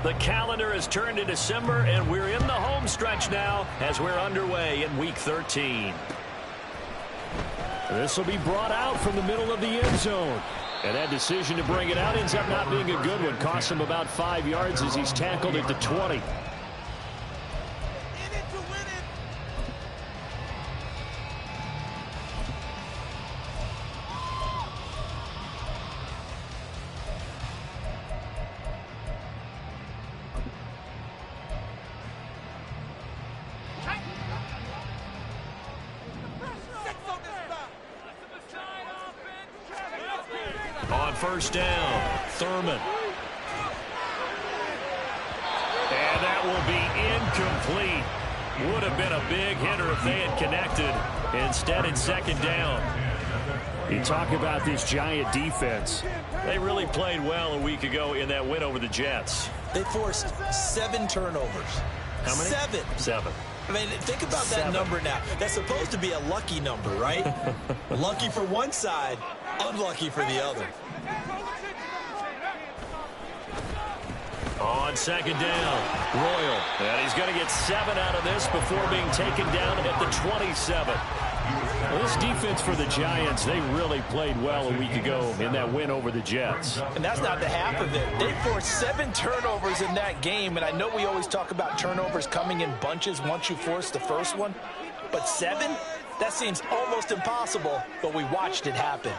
The calendar has turned to December, and we're in the home stretch now as we're underway in Week 13. This will be brought out from the middle of the end zone. And that decision to bring it out ends up not being a good one. Costs him about 5 yards as he's tackled at the 20. On first down, Thurman. And that will be incomplete. Would have been a big hitter if they had connected. Instead, it's second down. You talk about this Giant defense. They really played well a week ago in that win over the Jets. They forced 7 turnovers. How many? 7. I mean, think about that number now. That's supposed to be a lucky number, right? Lucky for one side, unlucky for the other. On second down, Royal. And he's going to get 7 out of this before being taken down at the 27. Well, this defense for the Giants, they really played well a week ago in that win over the Jets. And that's not the half of it. They forced 7 turnovers in that game, and I know we always talk about turnovers coming in bunches once you force the first one, but 7? That seems almost impossible, but we watched it happen.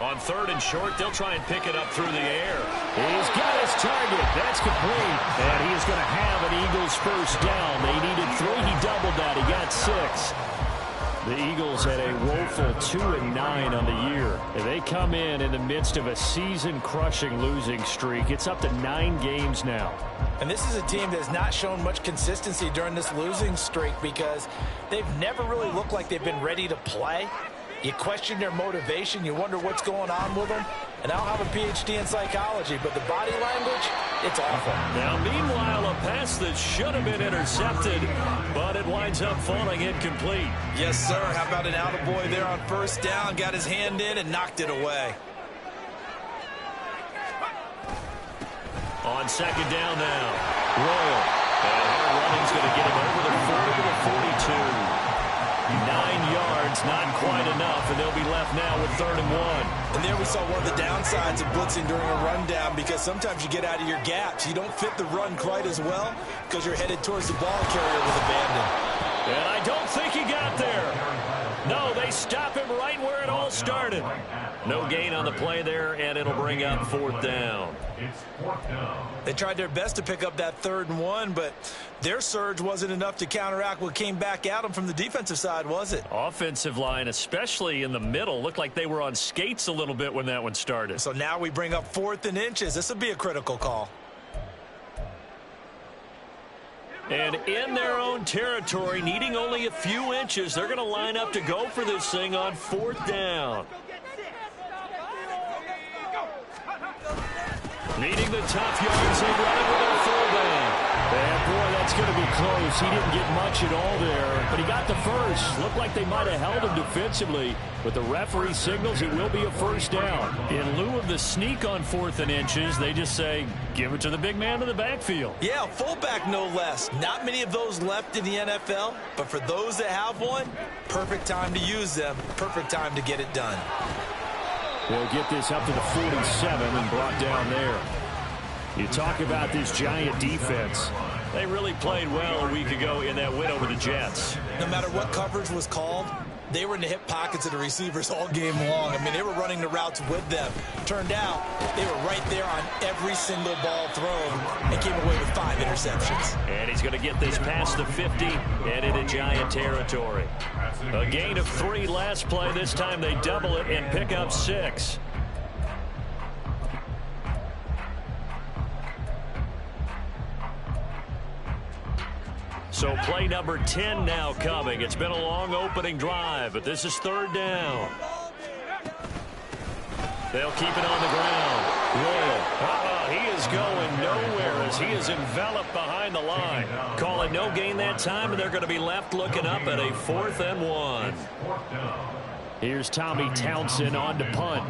On third and short, they'll try and pick it up through the air. He's got his target. That's complete. And he is going to have an Eagles first down. They needed 3. He doubled that. He got 6. The Eagles had a woeful 2-9 on the year. And they come in the midst of a season-crushing losing streak. It's up to 9 games now. And this is a team that has not shown much consistency during this losing streak because they've never really looked like they've been ready to play. You question their motivation. You wonder what's going on with them. And I don't have a PhD in psychology, but the body language, it's awful. Now, meanwhile, a pass that should have been intercepted, but it winds up falling incomplete. Yes, sir. How about an attaboy there on first down? Got his hand in and knocked it away. On second down now, Royal. And her running's going to get him over the 40 to the 42. 9 yards, not quite enough, and they'll be left now with 3rd and 1. And there we saw one of the downsides of blitzing during a rundown because sometimes you get out of your gaps. You don't fit the run quite as well because you're headed towards the ball carrier with abandon. And I don't think he got there. No, they stop him right where it all started. No gain on the play there, and it'll bring up 4th down. They tried their best to pick up that 3rd and 1, but their surge wasn't enough to counteract what came back at them from the defensive side, was it? Offensive line, especially in the middle, looked like they were on skates a little bit when that one started. So now we bring up 4th and inches. This will be a critical call. And in their own territory, needing only a few inches, they're going to line up to go for this thing on 4th down. Needing the tough yards, they run it with a fullback. And boy, that's going to be close. He didn't get much at all there, but he got the first. Looked like they might have held him defensively, but the referee signals it will be a first down. In lieu of the sneak on 4th and inches, they just say, give it to the big man in the backfield. Yeah, fullback no less. Not many of those left in the NFL, but for those that have one, perfect time to use them, perfect time to get it done. They'll get this up to the 47 and brought down there. You talk about this Giant defense. They really played well a week ago in that win over the Jets. No matter what coverage was called, they were in the hip pockets of the receivers all game long. I mean, they were running the routes with them. Turned out, they were right there on every single ball thrown and came away with 5 interceptions. And he's going to get this past the 50 and into Giant territory. A gain of 3 last play. This time they double it and pick up 6. So play number 10 now coming. It's been a long opening drive, but this is 3rd down. They'll keep it on the ground. Royal. He is going nowhere as he is enveloped behind the line. Calling no gain that time, and they're going to be left looking up at a 4th and 1. Here's Tommy Townsend on to punt.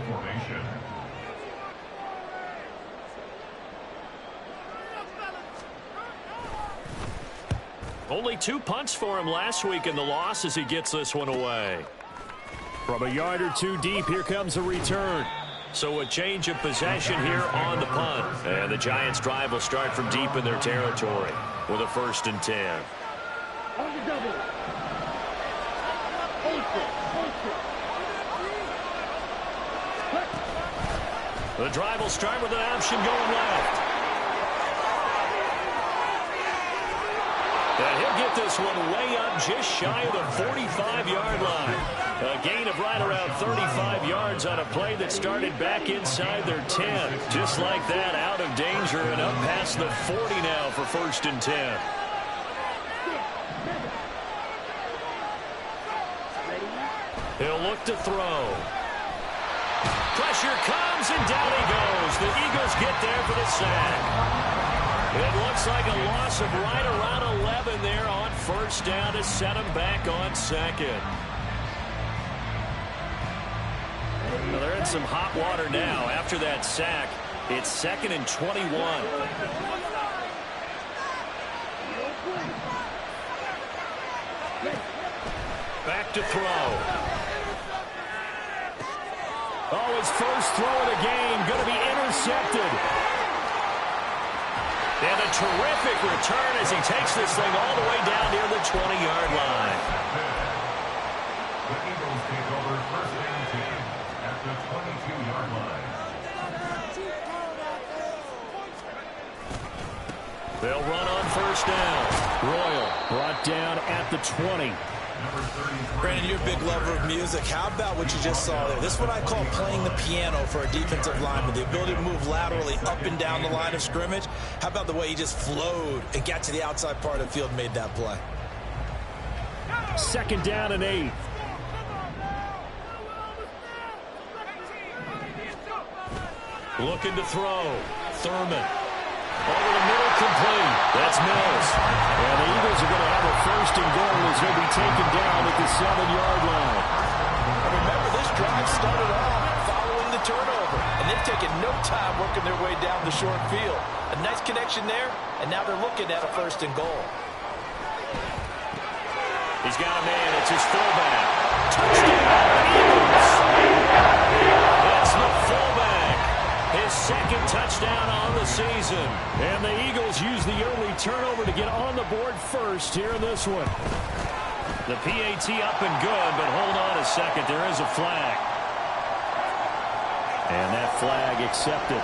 Only 2 punts for him last week in the loss as he gets this one away. From a yard or 2 deep, here comes a return. So a change of possession here on the punt. And the Giants' drive will start from deep in their territory with a 1st and 10. The drive will start with an option going left. And he'll get this one way up just shy of the 45-yard line. A gain of right around 35 yards on a play that started back inside their 10. Just like that, out of danger and up past the 40 now for 1st and 10. He'll look to throw. Pressure comes, and down he goes. The Eagles get there for the sack. It looks like a loss of right around 11 there on 1st down to set him back on 2nd. Well, they're in some hot water now. After that sack, it's 2nd and 21. Back to throw. Oh, his first throw of the game going to be intercepted. And a terrific return as he takes this thing all the way down near the 20-yard line. The Eagles take over 1st and 10 at the 22-yard line. They'll run on 1st down. Royal brought down at the 20. Brandon, you're a big lover of music. How about what you just saw there? This is what I call playing the piano for a defensive lineman. The ability to move laterally up and down the line of scrimmage. How about the way he just flowed and got to the outside part of the field and made that play? 2nd down and 8. Looking to throw. Thurman. Over the middle, complete. That's Mills. And the Eagles are going to have a 1st and goal as he'll be taken down at the 7-yard line. And remember, this drive started off following the turnover. And they've taken no time working their way down the short field. A nice connection there, and now they're looking at a 1st and goal. He's got a man. It's his fullback. Touchdown, Eagles. That's the fullback. His 2nd touchdown on the season. And the Eagles use the early turnover to get on the board first here in this one. The PAT up and good, but hold on a second. There is a flag. And that flag accepted.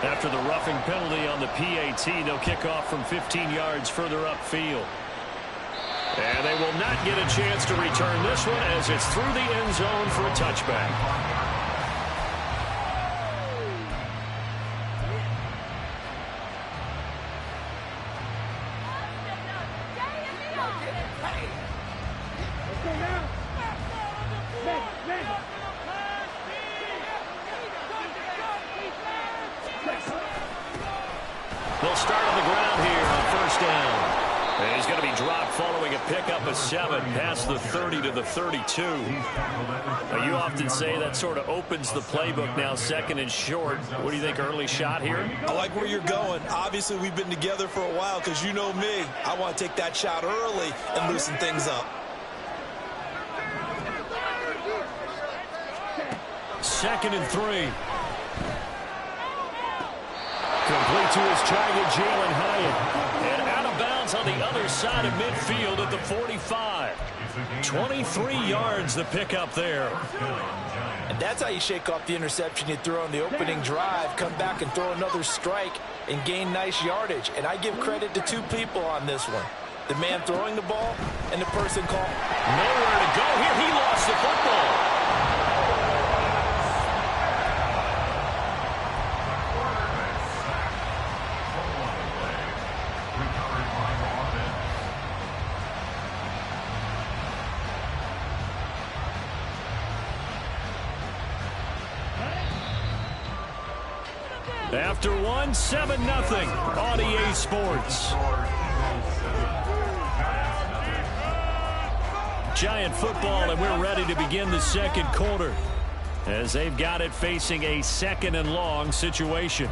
After the roughing penalty on the PAT, they'll kick off from 15 yards further upfield. And they will not get a chance to return this one as it's through the end zone for a touchback. They'll start on the ground here on 1st down. And he's going to be dropped following a pickup of 7 past the 30 to the 32. Now, you often say that sort of opens the playbook now, 2nd and short. What do you think, early shot here? I like where you're going. Obviously, we've been together for a while because you know me. I want to take that shot early and loosen things up. 2nd and 3. Complete to his target, Jalen Hyatt. And out of bounds on the other side of midfield at the 45. 23 yards the pickup there. And that's how you shake off the interception you throw on the opening drive, come back and throw another strike and gain nice yardage. And I give credit to 2 people on this one. The man throwing the ball and the person called. Nowhere to go here. He lost the football. After 1, 7-0 on EA Sports. Giant football, and we're ready to begin the second quarter as they've got it facing a 2nd and long situation.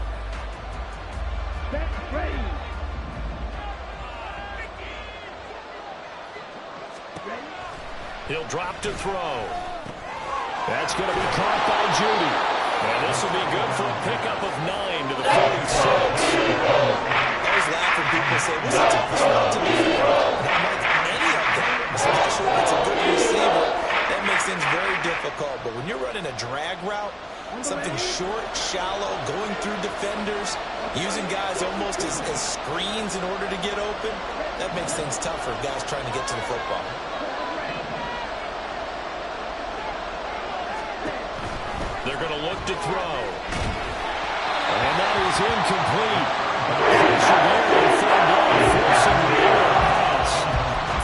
He'll drop to throw. That's going to be caught by Judy. And this will be good for a pickup of 9 to the 46. I always laugh when people say, what's the toughest route to defend? Not like any of them, especially when it's a good receiver. That makes things very difficult. But when you're running a drag route, something short, shallow, going through defenders, using guys almost as screens in order to get open, that makes things tough for guys trying to get to the football. They're going to look to throw. And that is incomplete. Pressure there on 3rd down, forcing the pass.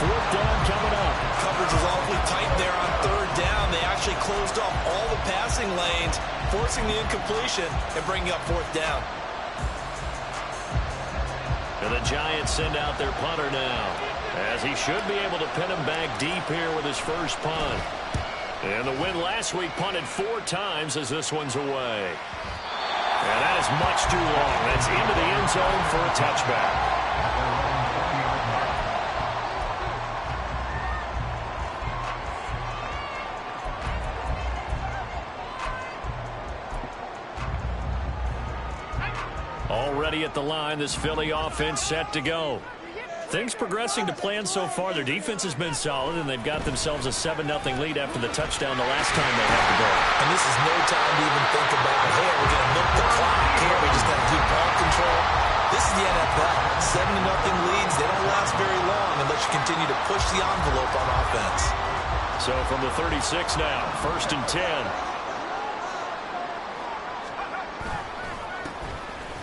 4th down coming up. Coverage was awfully tight there on 3rd down. They actually closed off all the passing lanes, forcing the incompletion and bringing up 4th down. And the Giants send out their punter now, as he should be able to pin him back deep here with his first punt. And the win last week punted 4 times as this one's away. And that is much too long. That's into the end zone for a touchback. Already at the line, this Philly offense set to go. Things progressing to plan so far. Their defense has been solid, and they've got themselves a 7-0 lead after the touchdown the last time they had the ball. And this is no time to even think about, hey, we're going to milk the clock here. We just got to keep ball control. This is the NFL. 7-0 leads, they don't last very long unless you continue to push the envelope on offense. So from the 36 now, 1st and 10.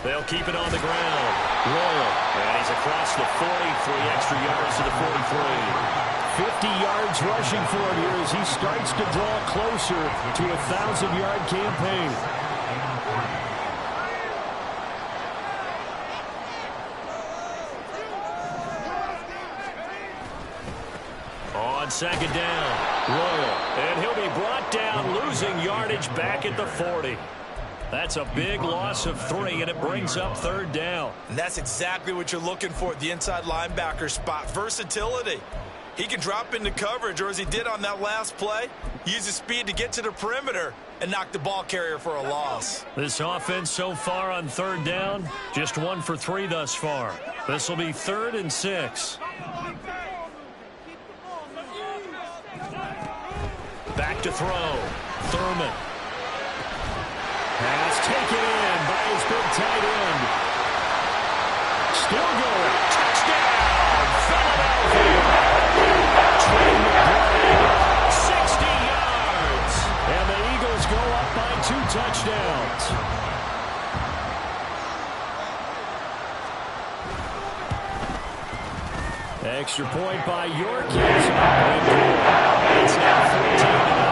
They'll keep it on the ground. Royal. And he's across the 40, 3 extra yards to the 43. 50 yards rushing for him here as he starts to draw closer to a 1,000-yard campaign. On 2nd down, Royal. And he'll be brought down, losing yardage back at the 40. That's a big loss of 3, and it brings up 3rd down. And that's exactly what you're looking for at the inside linebacker spot. Versatility. He can drop into coverage, or as he did on that last play, use his speed to get to the perimeter and knock the ball carrier for a loss. This offense so far on 3rd down, just 1 for 3 thus far. This will be 3rd and 6. Back to throw. Thurman. Pass taken in by his big tight end. Still going. Touchdown, Philadelphia. Trey McBride, 60 yards. And the Eagles go up by 2 touchdowns. Extra point by York. It's now 14-0.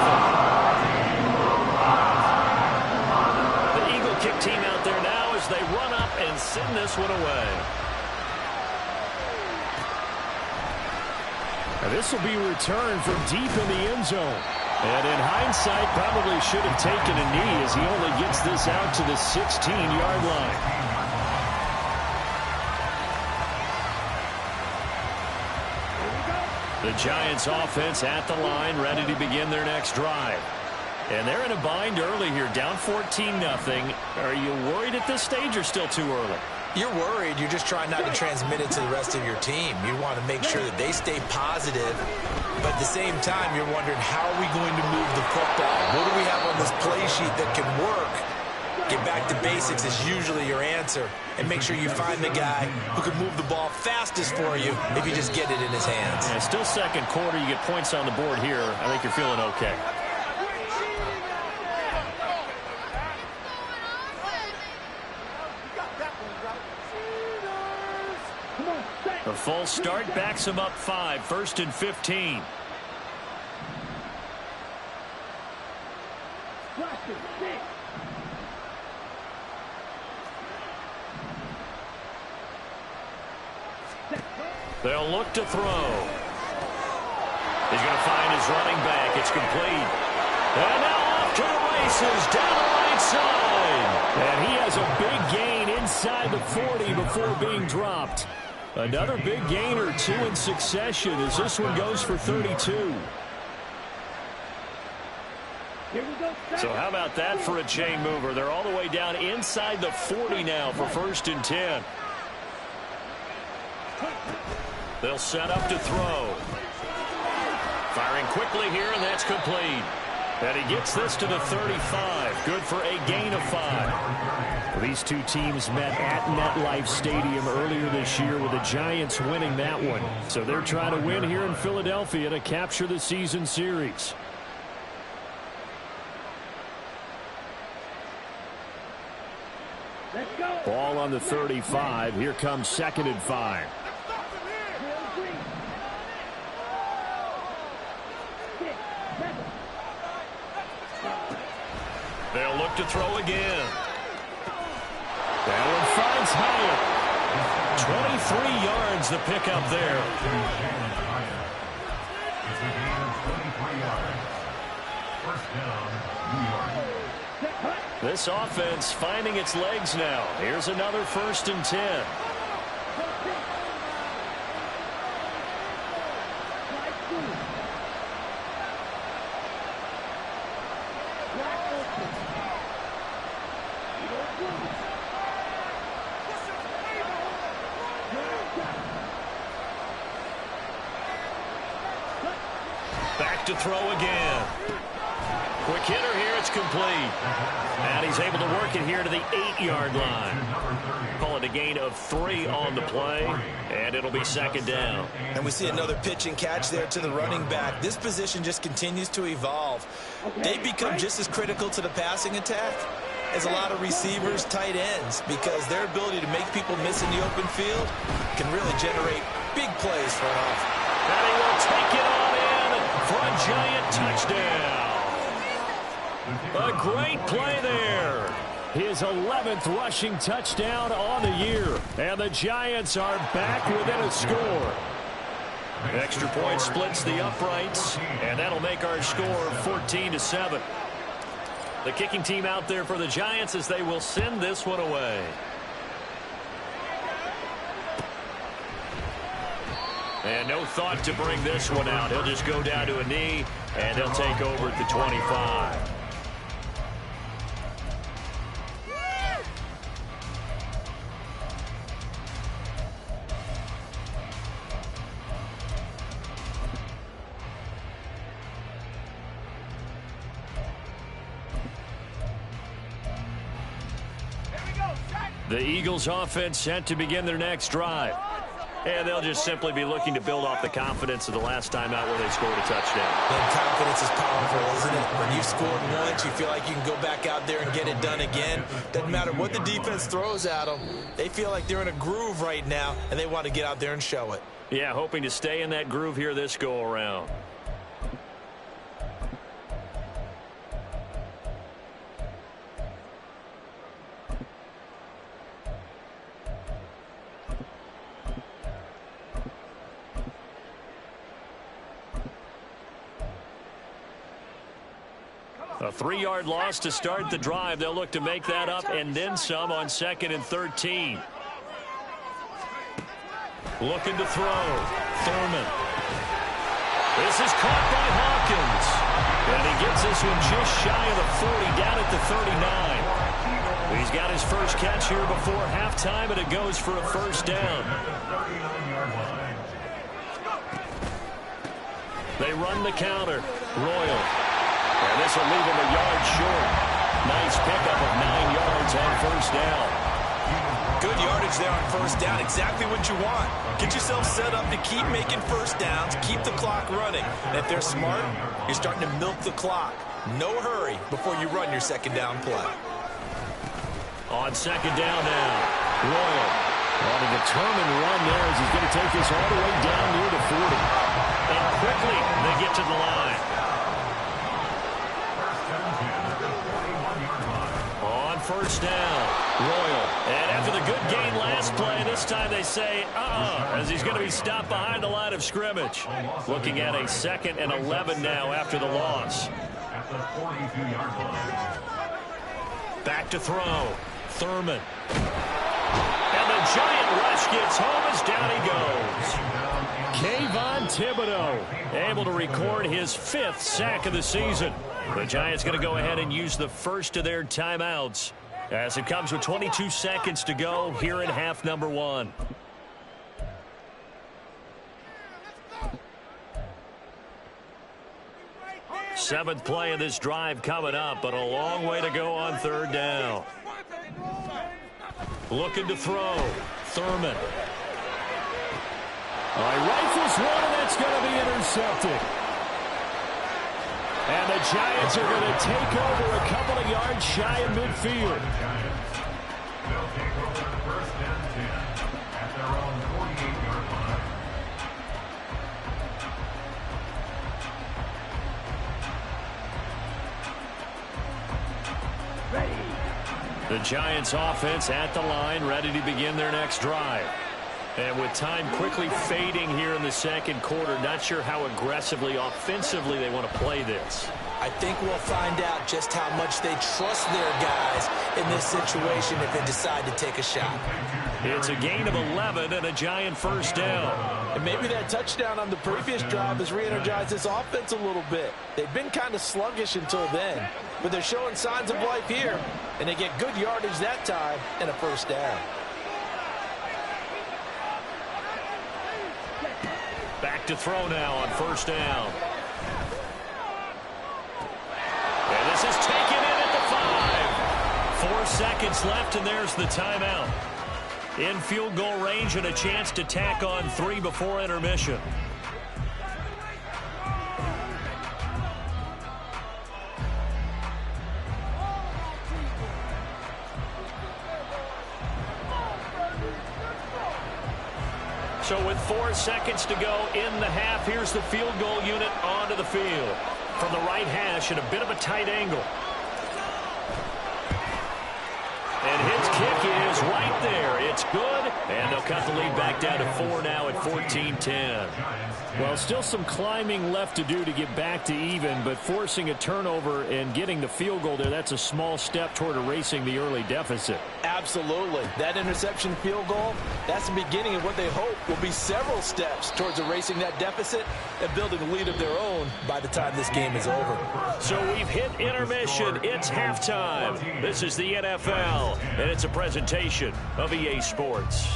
Kick team out there now as they run up and send this one away. Now this will be returned from deep in the end zone. And in hindsight, probably should have taken a knee as he only gets this out to the 16-yard line. The Giants offense at the line, ready to begin their next drive. And they're in a bind early here, down 14-0. Are you worried at this stage or still too early? You're worried. You're just trying not to transmit it to the rest of your team. You want to make sure that they stay positive. But at the same time, you're wondering, how are we going to move the football? What do we have on this play sheet that can work? Get back to basics is usually your answer. And make sure you find the guy who can move the ball fastest for you if you just get it in his hands. Yeah, still second quarter. You get points on the board here. I think you're feeling okay. The full start backs him up 5, 1st and 15. They'll look to throw. He's going to find his running back. It's complete. And now off to the races down the right side. And he has a big gain inside the 40 before being dropped. Another big gain or two in succession as this one goes for 32. So how about that for a chain mover? They're all the way down inside the 40 now for 1st and 10. They'll set up to throw. Firing quickly here, and that's complete. And he gets this to the 35. Good for a gain of 5. These two teams met at MetLife Stadium earlier this year with the Giants winning that one. So they're trying to win here in Philadelphia to capture the season series. Ball on the 35. Here comes 2nd and 5. They'll look to throw again. That one finds Hyatt. 23 yards the pickup there. It's a gain of 23 yards. First down, New York. This offense finding its legs now. Here's another 1st and 10. Back to throw again. Quick hitter here. It's complete. And he's able to work it here to the 8-yard line. Call it a gain of 3 on the play. And it'll be 2nd down. And we see another pitch and catch there to the running back. This position just continues to evolve. They become just as critical to the passing attack as a lot of receivers, tight ends, because their ability to make people miss in the open field can really generate big plays for an offense. And he will take it on in for a Giant touchdown. A great play there. His 11th rushing touchdown on the year. And the Giants are back within a score. Extra point splits the uprights, and that'll make our score 14-7. The kicking team out there for the Giants as they will send this one away. And no thought to bring this one out. He'll just go down to a knee, and he'll take over at the 25. The Eagles offense set to begin their next drive. And they'll just simply be looking to build off the confidence of the last time out where they scored a touchdown. And confidence is powerful, isn't it? When you've scored once, you feel like you can go back out there and get it done again. Doesn't matter what the defense throws at them. They feel like they're in a groove right now, and they want to get out there and show it. Yeah, hoping to stay in that groove here this go-around. A 3-yard loss to start the drive. They'll look to make that up and then some on 2nd and 13. Looking to throw. Thurman. This is caught by Hawkins. And he gets this one just shy of the 40, down at the 39. He's got his first catch here before halftime, and it goes for a 1st down. They run the counter. Royal. And this will leave him a yard short. Nice pickup of 9 yards on 1st down. Good yardage there on 1st down. Exactly what you want. Get yourself set up to keep making 1st downs, keep the clock running. And if they're smart, you're starting to milk the clock. No hurry before you run your 2nd down play. On 2nd down now, Royal on a determined run there as he's going to take this all the way down near the 40. And quickly they get to the line. first down. Royal. And after the good gain last play, this time they say, as he's going to be stopped behind the line of scrimmage. Looking at a 2nd and 11 now after the loss. At the 42-yard line. Back to throw. Thurman. And the giant rush gets home as down he goes. Kayvon Thibodeau able to record his 5th sack of the season. The Giants going to go ahead and use the first of their timeouts as it comes with 22 seconds to go here in half number 1. Seventh play of this drive coming up, but a long way to go on 3rd down. Looking to throw. Thurman. Rifles one, and that's going to be intercepted. And the Giants are going to take over a couple of yards shy of midfield. They'll take over 1st and 10 at their own 48-yard line. The Giants offense at the line, ready to begin their next drive. And with time quickly fading here in the 2nd quarter, not sure how aggressively, offensively they want to play this. I think we'll find out just how much they trust their guys in this situation if they decide to take a shot. It's a gain of 11 and a Giant first down. And maybe that touchdown on the previous drive has re-energized this offense a little bit. They've been kind of sluggish until then, but they're showing signs of life here, and they get good yardage that time and a first down. Back to throw now on 1st down. And this is taken in at the 5. 4 seconds left, and there's the timeout. In field goal range and a chance to tack on 3 before intermission. So with 4 seconds to go in the half, here's the field goal unit onto the field. From the right hash at a bit of a tight angle. And his kick is right there. It's good. And they'll cut the lead back down to 4 now at 14-10. Well, still some climbing left to do to get back to even, but forcing a turnover and getting the field goal there, that's a small step toward erasing the early deficit. Absolutely. That interception field goal, that's the beginning of what they hope will be several steps towards erasing that deficit and building a lead of their own by the time this game is over. So we've hit intermission. It's halftime. This is the NFL, and it's a presentation of EA Sports.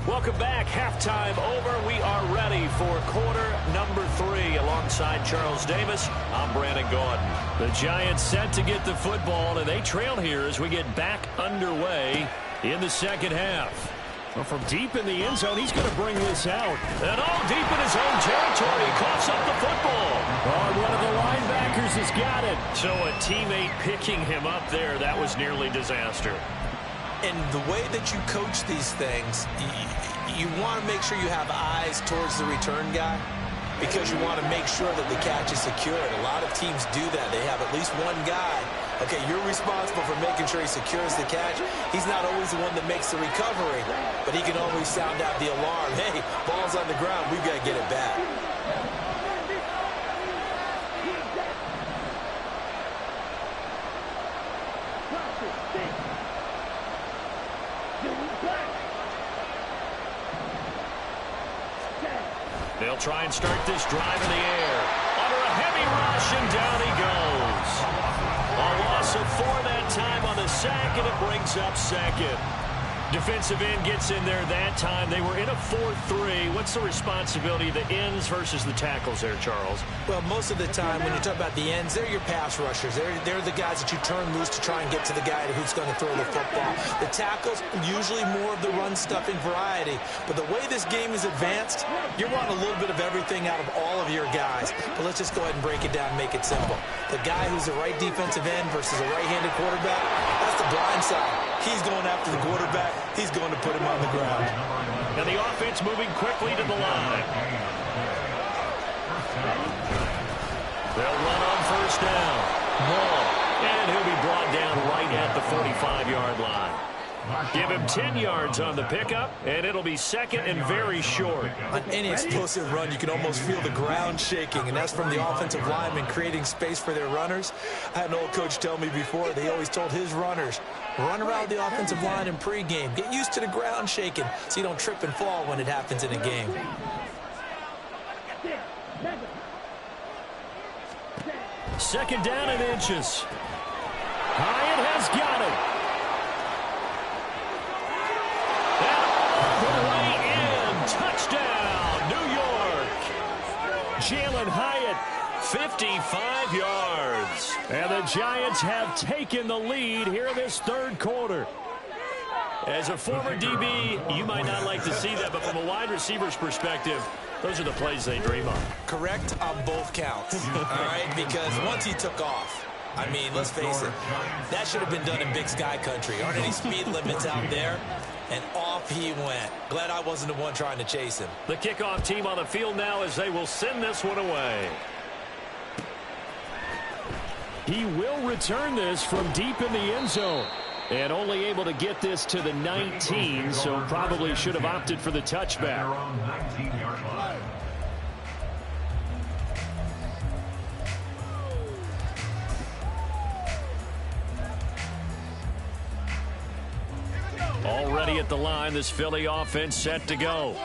Welcome back. Halftime over. We are ready for quarter number 3. Alongside Charles Davis, I'm Brandon Gordon. The Giants set to get the football, and they trail here as we get back underway in the 2nd half. Well, from deep in the end zone, he's going to bring this out. And all deep in his own territory. He coughs up the football. Oh, one of the linebackers has got it. So a teammate picking him up there, that was nearly disaster. And the way that you coach these things, you want to make sure you have eyes towards the return guy because you want to make sure that the catch is secured. A lot of teams do that. They have at least one guy. Okay, you're responsible for making sure he secures the catch. He's not always the one that makes the recovery, but he can always sound out the alarm. Hey, ball's on the ground. We've got to get it back. They'll try and start this drive in the air. Under a heavy rush, and down he goes. A loss of 4 that time on the sack, and it brings up 2nd. Defensive end gets in there that time. They were in a 4-3. What's the responsibility of the ends versus the tackles there, Charles? Well, most of the time when you talk about the ends, they're your pass rushers. They're the guys that you turn loose to try and get to the guy who's going to throw the football. The tackles, usually more of the run-stuffing variety. But the way this game is advanced, you want a little bit of everything out of all of your guys. But let's just go ahead and break it down and make it simple. The guy who's the right defensive end versus a right-handed quarterback, that's the blind side. He's going after the quarterback. He's going to put him on the ground. And the offense moving quickly to the line. They'll run on first down. Ball. And he'll be brought down right at the 45-yard line. Give him 10 yards on the pickup, and it'll be second and very short. On any explosive run, you can almost feel the ground shaking, and that's from the offensive linemen creating space for their runners. I had an old coach tell me before, they always told his runners, run around the offensive line in pregame. Get used to the ground shaking so you don't trip and fall when it happens in a game. Second down and inches. Hyatt has got it. Way in. Touchdown, New York. Jalen Hyatt, 55 yards. And the Giants have taken the lead here in this third quarter. As a former DB, you might not like to see that, but from a wide receiver's perspective, those are the plays they dream of. Correct on both counts, all right? Because once he took off, I mean, let's face it, that should have been done in Big Sky country. Aren't any speed limits out there? And off he went. Glad I wasn't the one trying to chase him. The kickoff team on the field now as they will send this one away. He will return this from deep in the end zone. And only able to get this to the 19, so probably should have opted for the touchback. Already at the line, this Philly offense set to go.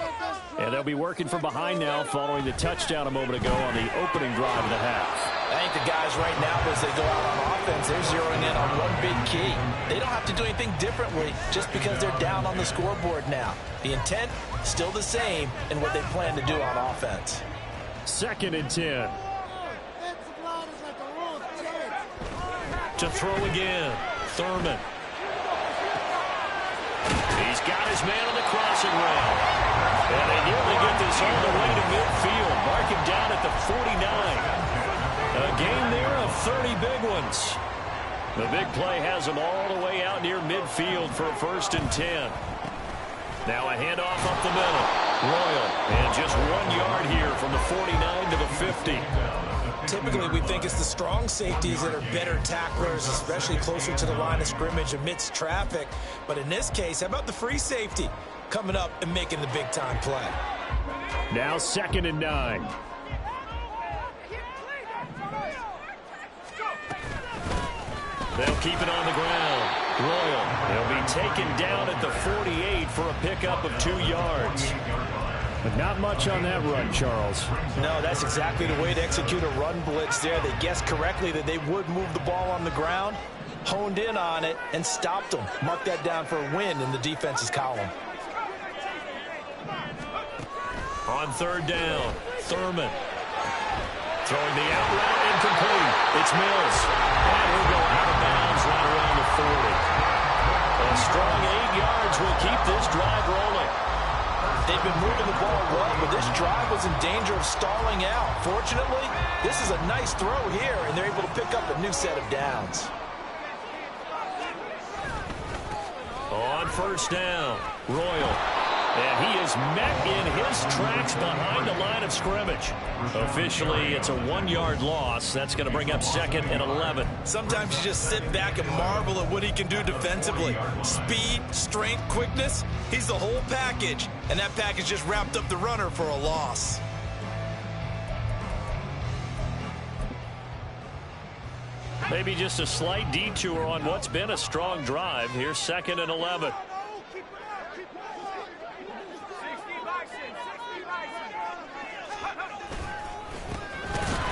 And they'll be working from behind now following the touchdown a moment ago on the opening drive of the half. I think the guys right now, as they go out on offense, they're zeroing in on one big key. They don't have to do anything differently just because they're down on the scoreboard now. The intent, still the same in what they plan to do on offense. Second and 10. To throw again, Thurman. He's got his man on the crossing route. And they nearly get this all the way to midfield. Mark him down at the 49. A gain there of 30 big ones. The big play has them all the way out near midfield for a first and 10. Now a handoff up the middle. Royal, and just 1 yard here from the 49 to the 50. Typically, we think it's the strong safeties that are better tacklers, especially closer to the line of scrimmage amidst traffic. But in this case, how about the free safety coming up and making the big-time play? Now second and 9. They'll keep it on the ground. Royal, he'll be taken down at the 48 for a pickup of 2 yards. But not much on that run, Charles. No, that's exactly the way to execute a run blitz there. They guessed correctly that they would move the ball on the ground, honed in on it, and stopped them. Mark that down for a win in the defense's column. On third down, Thurman. Throwing the out route incomplete. It's Mills. And he'll go out of bounds right around the 40. A strong 8 yards will keep this drive rolling. They've been moving the ball well, but this drive was in danger of stalling out. Fortunately, this is a nice throw here, and they're able to pick up a new set of downs. On first down, Royal. And he is met in his tracks behind the line of scrimmage. Officially, it's a 1 yard loss. That's going to bring up second and 11. Sometimes you just sit back and marvel at what he can do defensively. Speed, strength, quickness, he's the whole package. And that package just wrapped up the runner for a loss. Maybe just a slight detour on what's been a strong drive. Here's second and 11.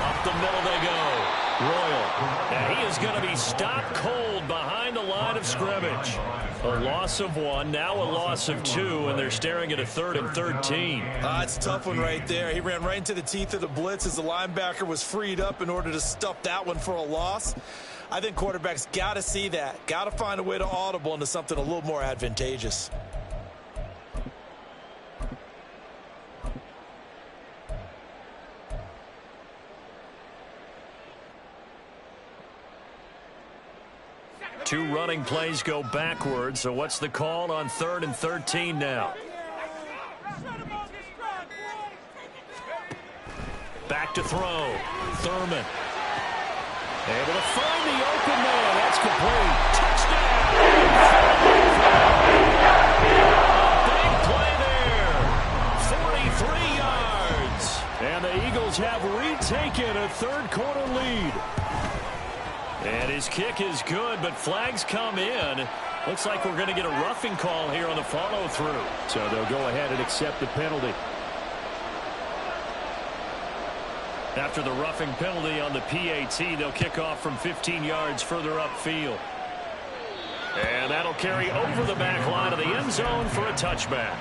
Up the middle they go. Royal. And he is going to be stopped cold behind the line of scrimmage. A loss of 1, now a loss of 2, and they're staring at a 3rd and 13. It's a tough one right there. He ran right into the teeth of the blitz as the linebacker was freed up in order to stuff that one for a loss. I think quarterbacks got to see that. Got to find a way to audible into something a little more advantageous. Two running plays go backwards, so what's the call on 3rd and 13 now? Back to throw. Thurman. Able to find the open man. That's complete. Touchdown! Big play there. 43 yards. And the Eagles have retaken a third-quarter lead. And his kick is good, but flags come in. Looks like we're going to get a roughing call here on the follow-through. So they'll go ahead and accept the penalty. After the roughing penalty on the PAT, they'll kick off from 15 yards further upfield. And that'll carry over the back line of the end zone for a touchback.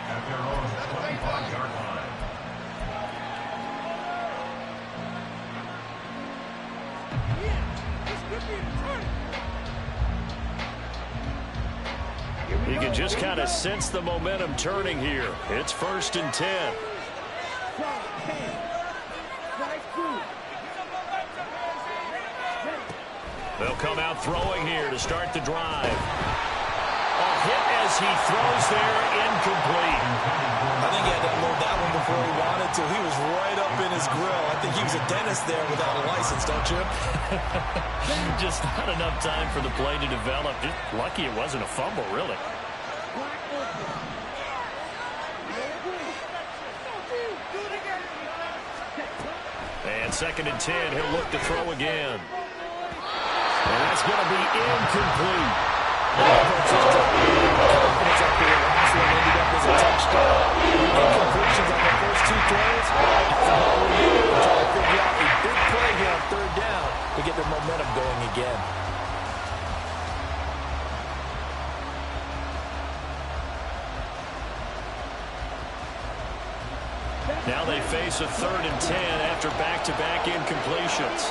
You can just kind of sense the momentum turning here. It's 1st and 10. They'll come out throwing here to start the drive. A hit as he throws there, incomplete. I think he had to unload that one before he wanted to. He was right up in his grill. I think he was a dentist there without a license, don't you? Just not enough time for the play to develop. Just lucky it wasn't a fumble, really. And 2nd and 10, he'll look to throw again. And that's going to be incomplete. Confidence up here. Last one ended up as a touchdown. Incompletions on the first 2 plays. That's all we need. We're trying to figure out a big play here on 3rd down to get the momentum going again. Now they face a 3rd and 10 after back-to-back incompletions.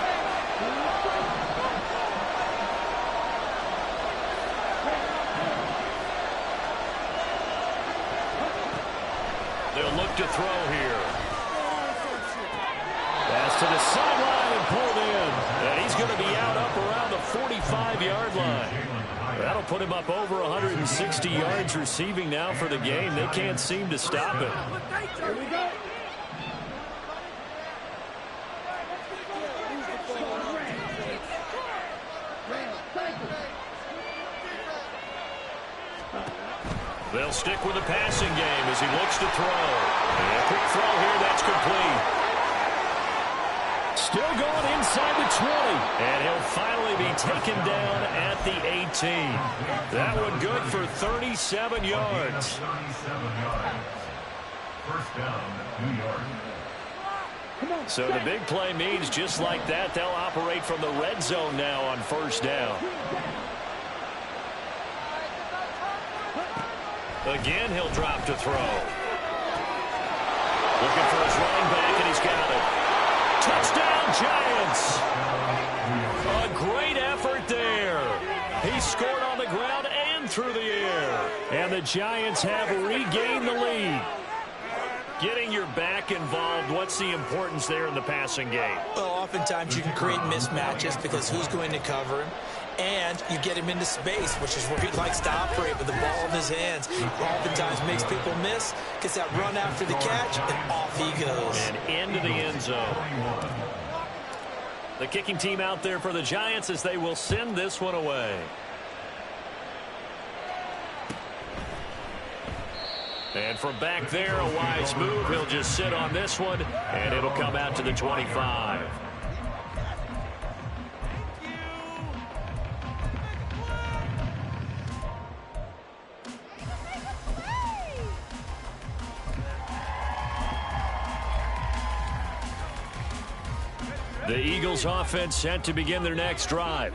They'll look to throw here. Pass to the sideline and pulled in. And he's going to be out up around the 45-yard line. That'll put him up over 160 yards receiving now for the game. They can't seem to stop it. Here we go. They'll stick with the passing game as he looks to throw. And a quick throw here, that's complete. Still going inside the 20. And he'll finally be taken down at the 18. That one good for 37 yards. 37 yards. 1st down, 2 yards. So the big play means just like that, they'll operate from the red zone now on 1st down. Again, he'll drop to throw. Looking for his running back, and he's got it. Touchdown, Giants! A great effort there. He scored on the ground and through the air. And the Giants have regained the lead. Getting your back involved, what's the importance there in the passing game? Well, oftentimes you can create mismatches because who's going to cover him? And you get him into space, which is where he likes to operate with the ball in his hands. Oftentimes makes people miss, gets that run after the catch, and off he goes. And into the end zone. The kicking team out there for the Giants as they will send this one away. And from back there, a wise move. He'll just sit on this one, and it'll come out to the 25. The Eagles offense set to begin their next drive.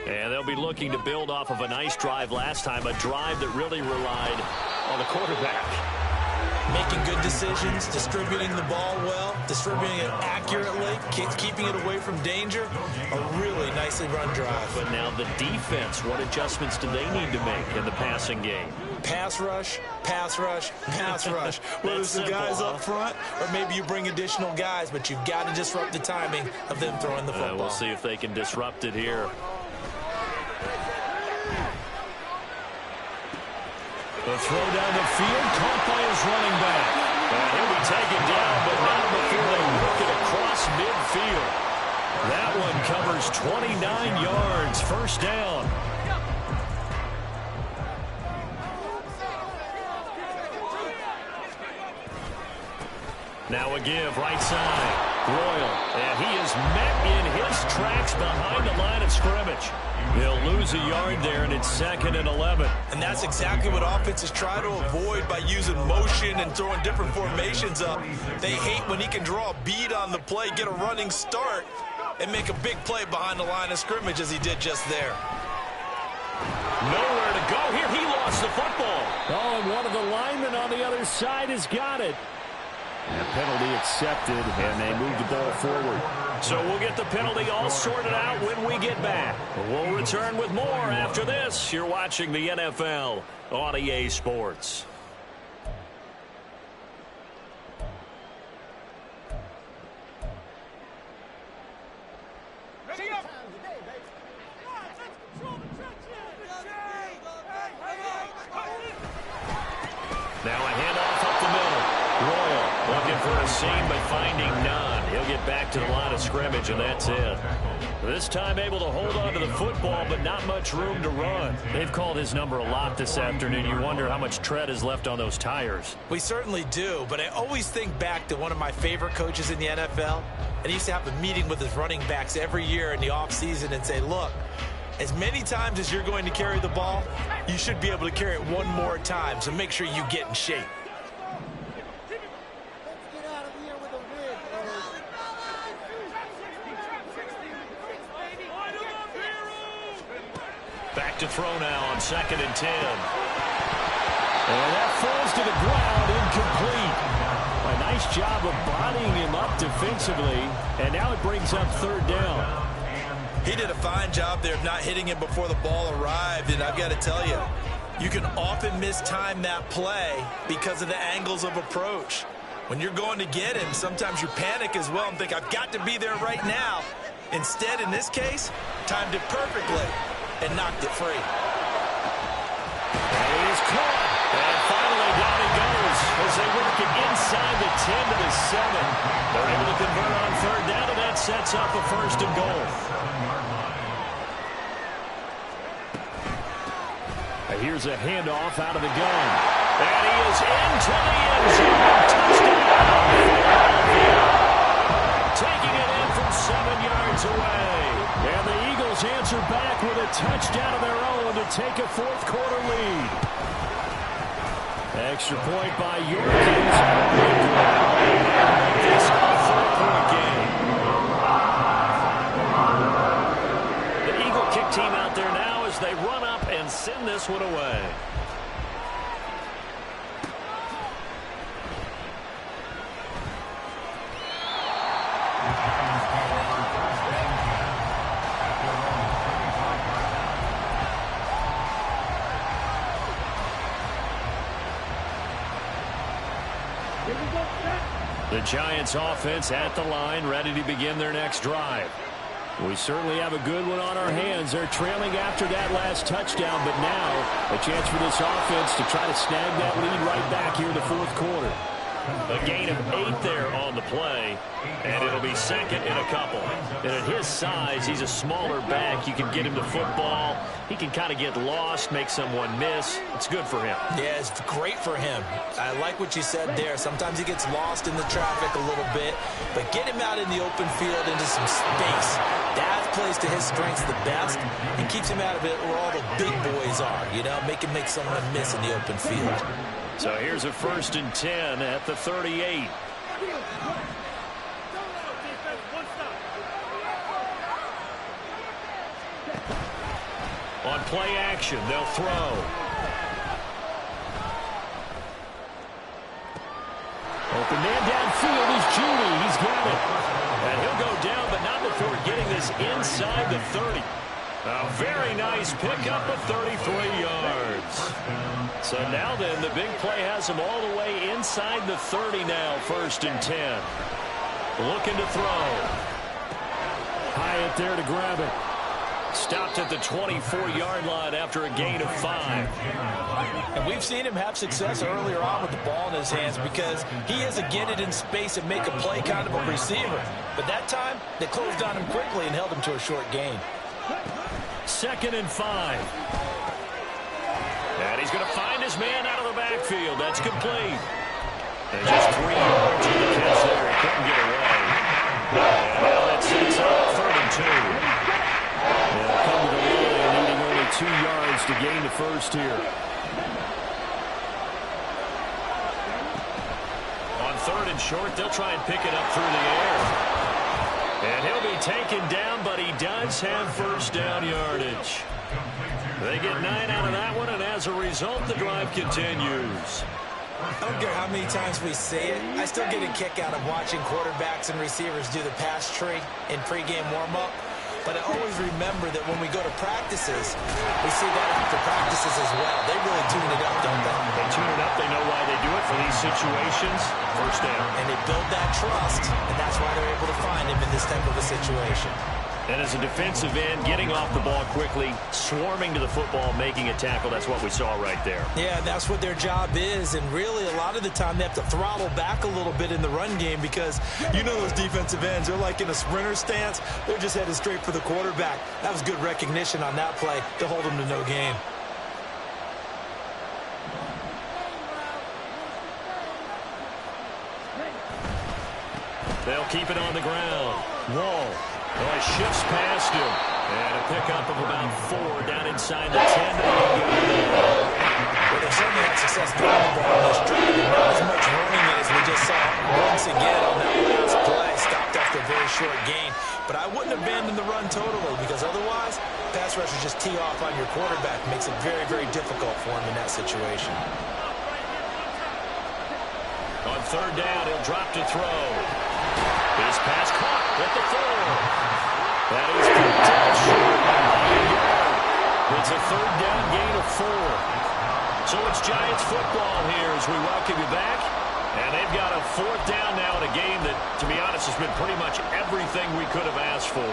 And they'll be looking to build off of a nice drive last time, a drive that really relied on the quarterback. Making good decisions, distributing the ball well, distributing it accurately, keeping it away from danger. A really nicely run drive. But now the defense, what adjustments do they need to make in the passing game? Pass rush, pass rush, pass rush. Whether it's the guys up front or maybe you bring additional guys, but you've got to disrupt the timing of them throwing the football. We'll see if they can disrupt it here. The throw down the field, caught by his running back. And he'll be taken down, but not before they work it across midfield. That one covers 29 yards, first down. Now a give, right side. Royal, and he is met in his tracks behind the line of scrimmage. He'll lose a yard there, and it's 2nd and 11. And that's exactly what offenses try to avoid by using motion and throwing different formations up. They hate when he can draw a bead on the play, get a running start, and make a big play behind the line of scrimmage as he did just there. Nowhere to go here. He lost the football. Oh, and one of the linemen on the other side has got it. And penalty accepted, and they move the ball forward. So we'll get the penalty all sorted out when we get back. We'll return with more after this. You're watching the NFL on EA Sports. Now a handoff up the middle. Royal looking for a seam, but finding none. He'll get back to the line of scrimmage, and that's it. This time able to hold on to the football, but not much room to run. They've called his number a lot this afternoon. You wonder how much tread is left on those tires. We certainly do, but I always think back to one of my favorite coaches in the NFL. And he used to have a meeting with his running backs every year in the offseason and say, look, as many times as you're going to carry the ball, you should be able to carry it one more time, so make sure you get in shape. Back to throw now on 2nd and 10. And that falls to the ground, incomplete. A nice job of bodying him up defensively, and now it brings up 3rd down. He did a fine job there of not hitting him before the ball arrived, and I've got to tell you, you can often mistime that play because of the angles of approach. When you're going to get him, sometimes you panic as well and think, I've got to be there right now. Instead, in this case, timed it perfectly and knocked it free. And he is caught. And finally down he goes as they work it inside the 10 to the 7. They're able to convert on 3rd down, and that sets up a 1st and goal. Here's a handoff out of the gun. And he is into the end zone. Touchdown. Taking it in from 7 yards away. And the Eagles answer back with a touchdown of their own to take a 4th quarter lead. Extra point by Yorkins. It's a 4-point game. The Eagle kick team out there now as they run up and send this one away. The Giants offense at the line, ready to begin their next drive. We certainly have a good one on our hands. They're trailing after that last touchdown, but now a chance for this offense to try to snag that lead right back here in the 4th quarter. A gain of 8 there on the play, and it'll be 2nd and a couple. And at his size, he's a smaller back. You can get him the football. He can kind of get lost, make someone miss. It's good for him. Yeah, it's great for him. I like what you said there. Sometimes he gets lost in the traffic a little bit, but get him out in the open field into some space. That plays to his strengths the best and keeps him out of it where all the big boys are, you know, make someone miss in the open field. So here's a 1st and 10 at the 38. On play action, they'll throw. Open man downfield is Judy. He's got it. And he'll go down, but not before getting this inside the 30. A very nice pickup of 33 yards. So now then, the big play has him all the way inside the 30 now, 1st and 10. Looking to throw. Hyatt there to grab it. Stopped at the 24-yard line after a gain of 5. And we've seen him have success earlier on with the ball in his hands because he isn't get it in space and make a play kind of a receiver. But that time, they closed on him quickly and held him to a short gain. 2nd and 5. And he's going to find his man out of the backfield. That's complete. And just 3 yards on the catch there. He couldn't get away. And now that sets up 3rd and 2. They'll come to the line, needing only 2 yards to gain the first here. On 3rd and short, they'll try and pick it up through the air. And he'll be taken down, but he does have first down yardage. They get 9 out of that one, and as a result, the drive continues. I don't care how many times we say it, I still get a kick out of watching quarterbacks and receivers do the pass tree in pregame warm-up. But I always remember that when we go to practices, we see that after practices as well. They really tune it up, don't they? They tune it up. They know why they do it for these situations. First down. And they build that trust, and that's why they're able to find him in this type of a situation. And as a defensive end, getting off the ball quickly, swarming to the football, making a tackle, that's what we saw right there. Yeah, that's what their job is, and really a lot of the time they have to throttle back a little bit in the run game because you know those defensive ends, they're like in a sprinter stance. They're just headed straight for the quarterback. That was good recognition on that play to hold them to no gain. They'll keep it on the ground. Wall. Well, he shifts past him. And a pickup of about 4 down inside the 10. Well, they certainly had success throwing the ball on this drive. Not as much running it as we just saw once again on that last play. Stopped after a very short gain. But I wouldn't abandon the run totally because otherwise, pass rushers just tee off on your quarterback. Makes it very, very difficult for him in that situation. On 3rd down, he'll drop to throw. His pass caught at the 4. That is picked up short by 1 yard. It's a 3rd down gain of 4. So it's Giants football here as we welcome you back. And they've got a 4th down now in a game that, to be honest, has been pretty much everything we could have asked for.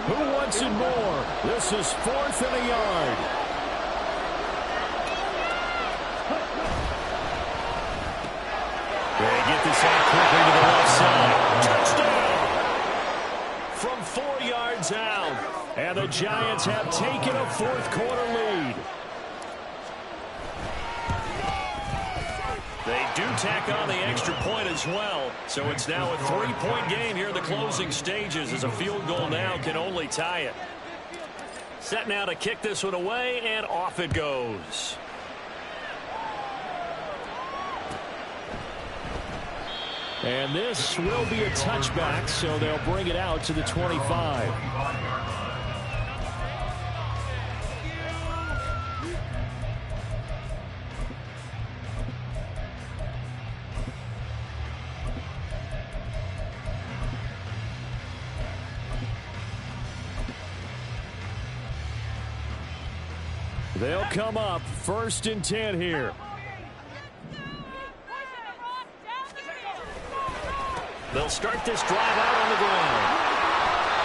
Who wants it more? This is 4th and a yard. They get this out quickly to the left side. Touchdown! From 4 yards out. And the Giants have taken a 4th quarter lead. They do tack on the extra point as well. So it's now a 3-point game here in the closing stages as a field goal now can only tie it. Set now to kick this one away, and off it goes. And this will be a touchback, so they'll bring it out to the 25. They'll come up 1st and 10 here. They'll start this drive out on the ground.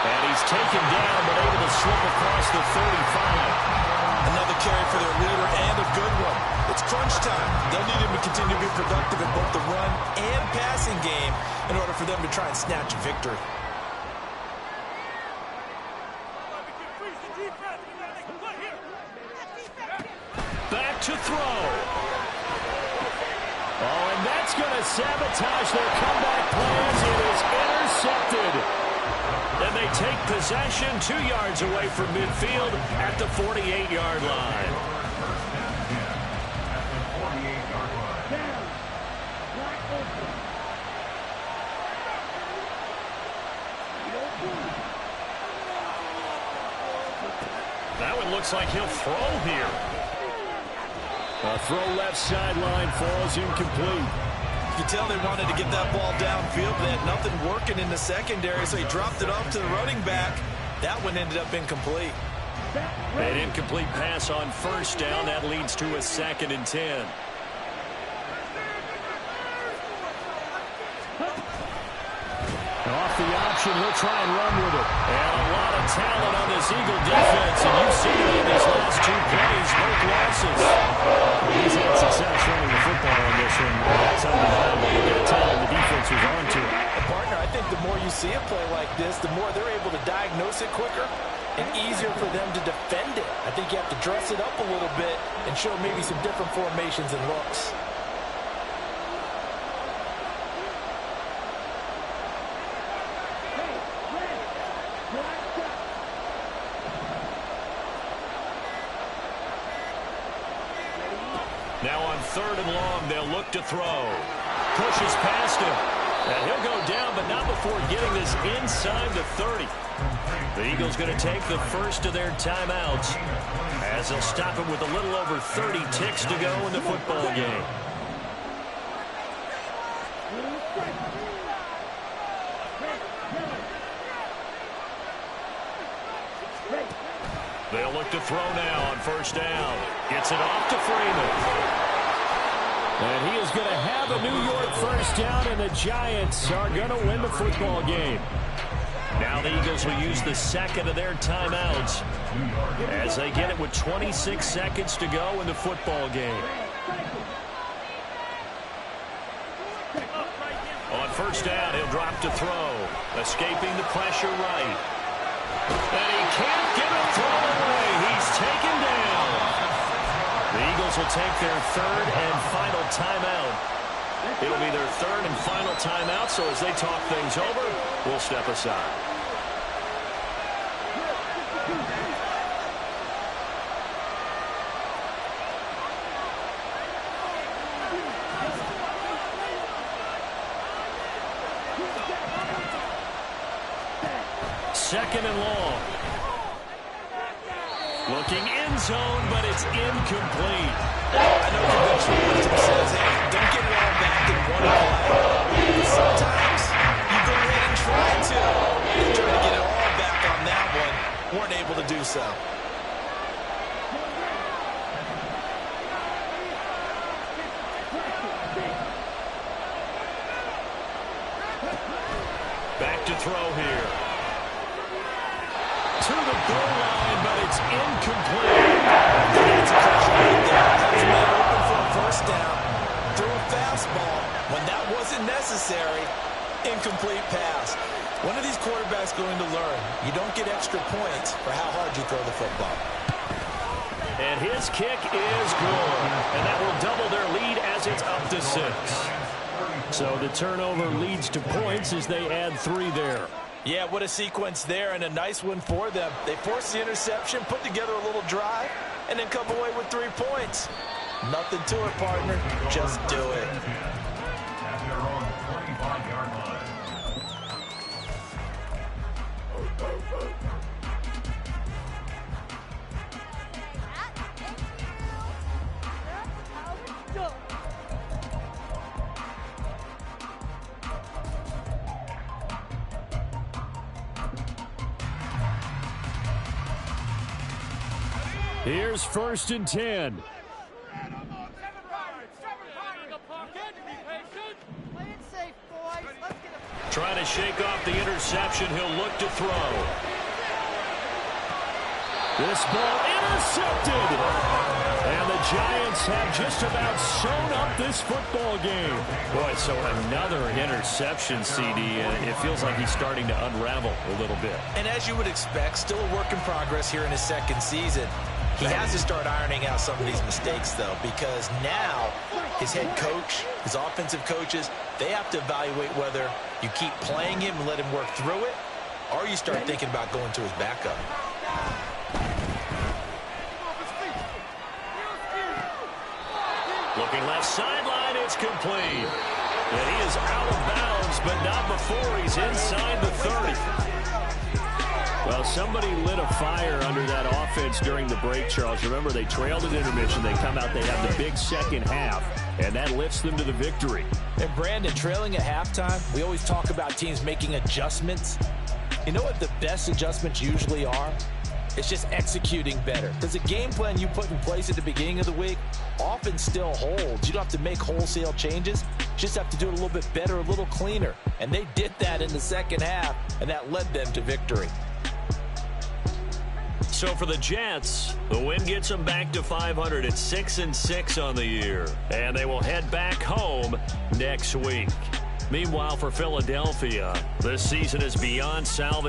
And he's taken down, but able to slip across the 35. Another carry for their leader and a good one. It's crunch time. They'll need him to continue to be productive in both the run and passing game in order for them to try and snatch a victory. Back to throw. Oh, and that's going to sabotage their comeback plans. It is intercepted. And they take possession 2 yards away from midfield at the 48-yard line. That one looks like he'll throw here. A throw left sideline falls incomplete. You can tell they wanted to get that ball downfield. They had nothing working in the secondary, so he dropped it off to the running back. That one ended up incomplete. An incomplete pass on 1st down. That leads to a 2nd and 10. Off the option, he'll try and run with it. And a lot of talent on this Eagle defense, and you see like this, the more they're able to diagnose it quicker and easier for them to defend it. I think you have to dress it up a little bit and show maybe some different formations and looks. Now on 3rd and long, they'll look to throw. Pushes past him. And he'll go down, but not before getting this inside the 30. The Eagles going to take the first of their timeouts as they'll stop it with a little over 30 ticks to go in the football game. They'll look to throw now on 1st down. Gets it off to Freeman. And he is going to have a New York 1st down, and the Giants are going to win the football game. Now the Eagles will use the second of their timeouts as they get it with 26 seconds to go in the football game. On 1st down, he'll drop to throw. Escaping the pressure right. And he can't get a throw away. He's taken down. The Eagles will take their 3rd and final timeout. It'll be their 3rd and final timeout, so as they talk things over, we'll step aside. Second and long. Looking end zone, but it's incomplete. I know conventional wisdom says, hey, don't get it all back in one play. But sometimes you go ahead and try to. They try to get it all back on that one. Weren't able to do so. Back to throw here. To the goal line, but it's incomplete. That's a pressure right there. That was man open for a 1st down. Threw a fastball when that wasn't necessary. Incomplete pass. One of these quarterbacks going to learn. You don't get extra points for how hard you throw the football. And his kick is good. And that will double their lead as it's up to 6. So the turnover leads to points as they add 3 there. Yeah, what a sequence there, and a nice one for them. They forced the interception, put together a little drive, and then come away with 3 points. Nothing to it, partner. Just do it. At their own 45-yard line. Here's 1st and 10. Trying to shake off the interception. He'll look to throw. This ball intercepted. And the Giants have just about sewn up this football game. Boy, so another interception, CD, and it feels like he's starting to unravel a little bit. And as you would expect, still a work in progress here in his 2nd season. He has to start ironing out some of these mistakes, though, because now his head coach, his offensive coaches, they have to evaluate whether you keep playing him and let him work through it, or you start thinking about going to his backup. Looking left sideline, it's complete. And he is out of bounds, but not before he's inside the 30. Well, somebody lit a fire under that offense during the break, Charles. Remember, they trailed at intermission. They come out, they have the big second half, and that lifts them to the victory. And, Brandon, trailing at halftime, we always talk about teams making adjustments. You know what the best adjustments usually are? It's just executing better. Because the game plan you put in place at the beginning of the week often still holds. You don't have to make wholesale changes. You just have to do it a little bit better, a little cleaner. And they did that in the second half, and that led them to victory. So for the Jets, the win gets them back to 500 at 6-6 on the year. And they will head back home next week. Meanwhile, for Philadelphia, this season is beyond salvage.